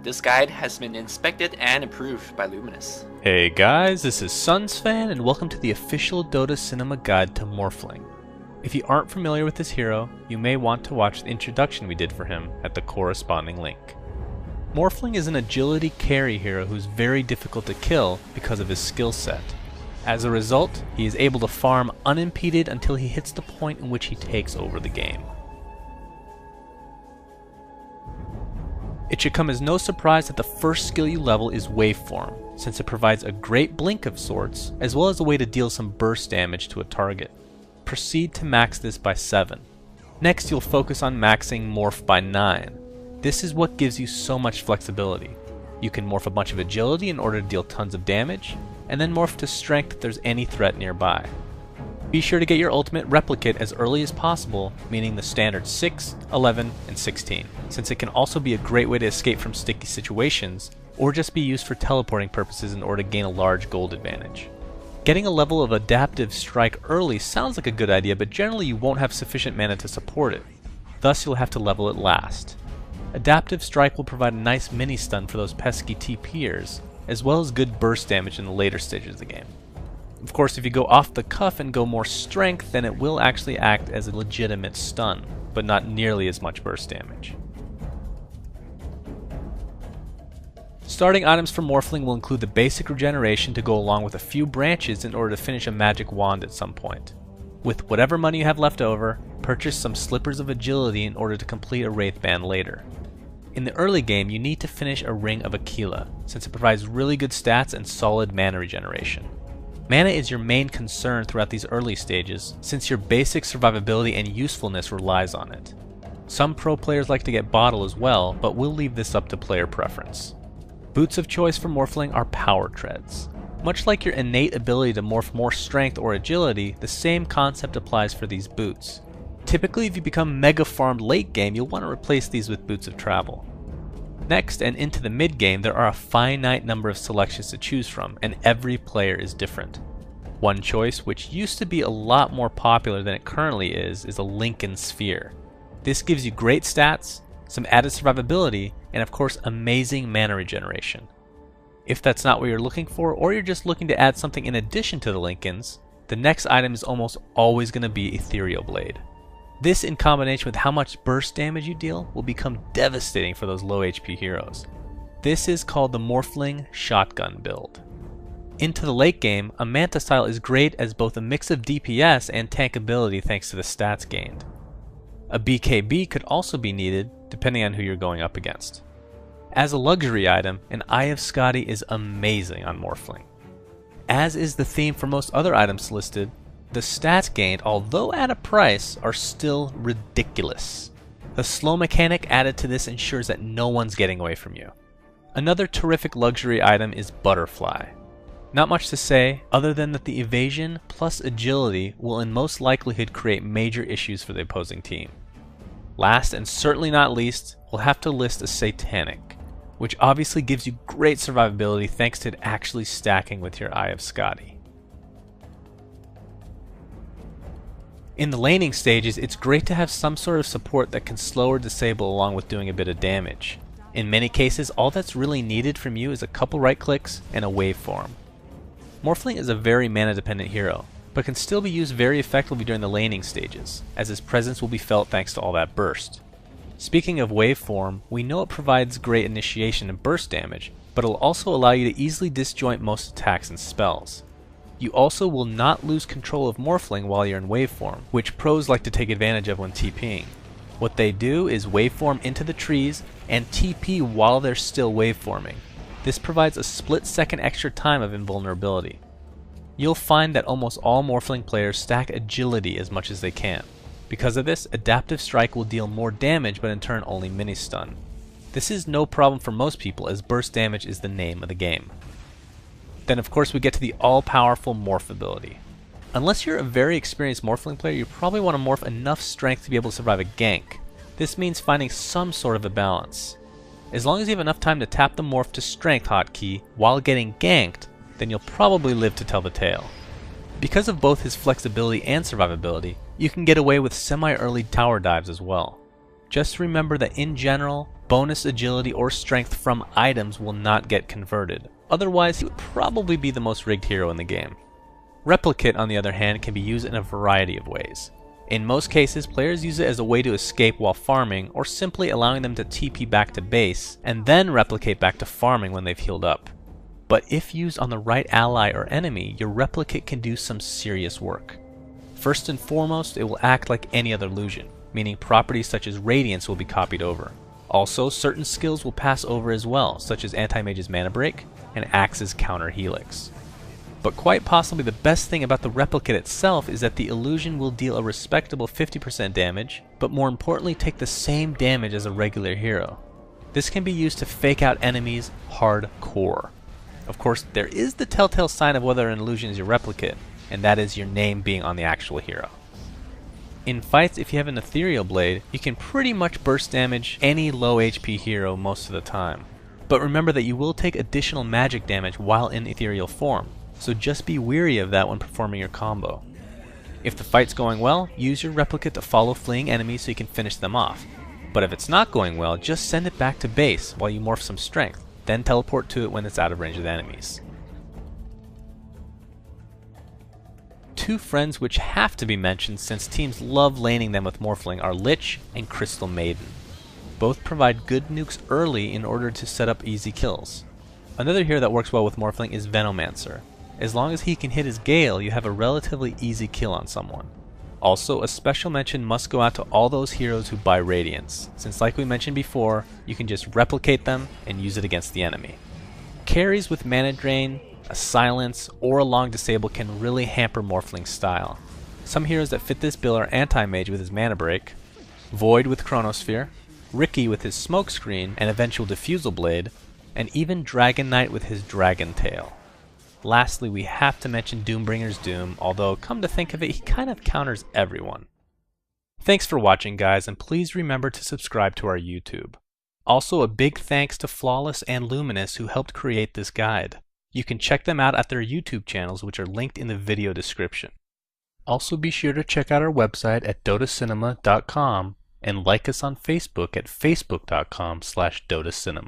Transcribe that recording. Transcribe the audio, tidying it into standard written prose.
This guide has been inspected and approved by Luminous. Hey guys, this is SunsFan and welcome to the official Dota Cinema Guide to Morphling. If you aren't familiar with this hero, you may want to watch the introduction we did for him at the corresponding link. Morphling is an agility carry hero who's very difficult to kill because of his skill set. As a result, he is able to farm unimpeded until he hits the point in which he takes over the game. It should come as no surprise that the first skill you level is Waveform, since it provides a great blink of sorts, as well as a way to deal some burst damage to a target. Proceed to max this by 7. Next you'll focus on maxing Morph by 9. This is what gives you so much flexibility. You can morph a bunch of agility in order to deal tons of damage, and then morph to strength if there's any threat nearby. Be sure to get your ultimate replicate as early as possible, meaning the standard 6, 11, and 16, since it can also be a great way to escape from sticky situations, or just be used for teleporting purposes in order to gain a large gold advantage. Getting a level of adaptive strike early sounds like a good idea, but generally you won't have sufficient mana to support it. Thus you'll have to level it last. Adaptive strike will provide a nice mini stun for those pesky TPers, as well as good burst damage in the later stages of the game. Of course, if you go off the cuff and go more strength, then it will actually act as a legitimate stun, but not nearly as much burst damage. Starting items for Morphling will include the basic regeneration to go along with a few branches in order to finish a magic wand at some point. With whatever money you have left over, purchase some slippers of agility in order to complete a Wraith Band later. In the early game, you need to finish a Ring of Aquila, since it provides really good stats and solid mana regeneration. Mana is your main concern throughout these early stages, since your basic survivability and usefulness relies on it. Some pro players like to get bottle as well, but we'll leave this up to player preference. Boots of choice for Morphling are Power Treads. Much like your innate ability to morph more strength or agility, the same concept applies for these boots. Typically, if you become mega farmed late game, you'll want to replace these with Boots of Travel. Next, and into the mid game, there are a finite number of selections to choose from, and every player is different. One choice, which used to be a lot more popular than it currently is a Lincoln Sphere. This gives you great stats, some added survivability, and of course amazing mana regeneration. If that's not what you're looking for, or you're just looking to add something in addition to the Lincolns, the next item is almost always going to be Ethereal Blade. This, in combination with how much burst damage you deal, will become devastating for those low HP heroes. This is called the Morphling Shotgun build. Into the late game, a Manta style is great as both a mix of DPS and tankability thanks to the stats gained. A BKB could also be needed, depending on who you're going up against. As a luxury item, an Eye of Skadi is amazing on Morphling. As is the theme for most other items listed, the stats gained, although at a price, are still ridiculous. The slow mechanic added to this ensures that no one's getting away from you. Another terrific luxury item is Butterfly. Not much to say, other than that the evasion plus agility will in most likelihood create major issues for the opposing team. Last and certainly not least, we'll have to list a Satanic, which obviously gives you great survivability thanks to it actually stacking with your Eye of Skadi. In the laning stages, it's great to have some sort of support that can slow or disable along with doing a bit of damage. In many cases, all that's really needed from you is a couple right clicks and a waveform. Morphling is a very mana dependent hero, but can still be used very effectively during the laning stages, as his presence will be felt thanks to all that burst. Speaking of waveform, we know it provides great initiation and burst damage, but it'll also allow you to easily disjoint most attacks and spells. You also will not lose control of Morphling while you're in waveform, which pros like to take advantage of when TPing. What they do is waveform into the trees and TP while they're still waveforming. This provides a split second extra time of invulnerability. You'll find that almost all Morphling players stack agility as much as they can. Because of this, Adaptive Strike will deal more damage but in turn only mini stun. This is no problem for most people as burst damage is the name of the game. Then of course we get to the all-powerful Morph ability. Unless you're a very experienced Morphling player, you probably want to morph enough strength to be able to survive a gank. This means finding some sort of a balance. As long as you have enough time to tap the Morph to Strength hotkey while getting ganked, then you'll probably live to tell the tale. Because of both his flexibility and survivability, you can get away with semi-early tower dives as well. Just remember that in general, bonus agility or strength from items will not get converted. Otherwise, he would probably be the most rigged hero in the game. Replicate, on the other hand, can be used in a variety of ways. In most cases, players use it as a way to escape while farming, or simply allowing them to TP back to base, and then replicate back to farming when they've healed up. But if used on the right ally or enemy, your replicate can do some serious work. First and foremost, it will act like any other illusion, meaning properties such as Radiance will be copied over. Also, certain skills will pass over as well, such as Anti-Mage's Mana Break and Axe's Counter Helix. But quite possibly the best thing about the replicate itself is that the illusion will deal a respectable 50% damage, but more importantly take the same damage as a regular hero. This can be used to fake out enemies hardcore. Of course, there is the telltale sign of whether an illusion is your replicate, and that is your name being on the actual hero. In fights, if you have an Ethereal Blade, you can pretty much burst damage any low HP hero most of the time. But remember that you will take additional magic damage while in ethereal form, so just be wary of that when performing your combo. If the fight's going well, use your replicate to follow fleeing enemies so you can finish them off. But if it's not going well, just send it back to base while you morph some strength, then teleport to it when it's out of range of the enemies. Two friends which have to be mentioned since teams love laning them with Morphling are Lich and Crystal Maiden. Both provide good nukes early in order to set up easy kills. Another hero that works well with Morphling is Venomancer. As long as he can hit his Gale, you have a relatively easy kill on someone. Also, a special mention must go out to all those heroes who buy Radiance, since like we mentioned before, you can just replicate them and use it against the enemy. Carries with Mana Drain, a Silence, or a long disable can really hamper Morphling's style. Some heroes that fit this bill are Anti-Mage with his Mana Break, Void with Chronosphere, Riki with his Smokescreen and eventual Diffusal Blade, and even Dragon Knight with his Dragon Tail. Lastly, we have to mention Doombringer's Doom, although come to think of it, he kind of counters everyone. Thanks for watching, guys, and please remember to subscribe to our YouTube. Also, a big thanks to Flawless and Luminous who helped create this guide. You can check them out at their YouTube channels, which are linked in the video description. Also, be sure to check out our website at dotacinema.com and like us on Facebook at facebook.com/dotacinema.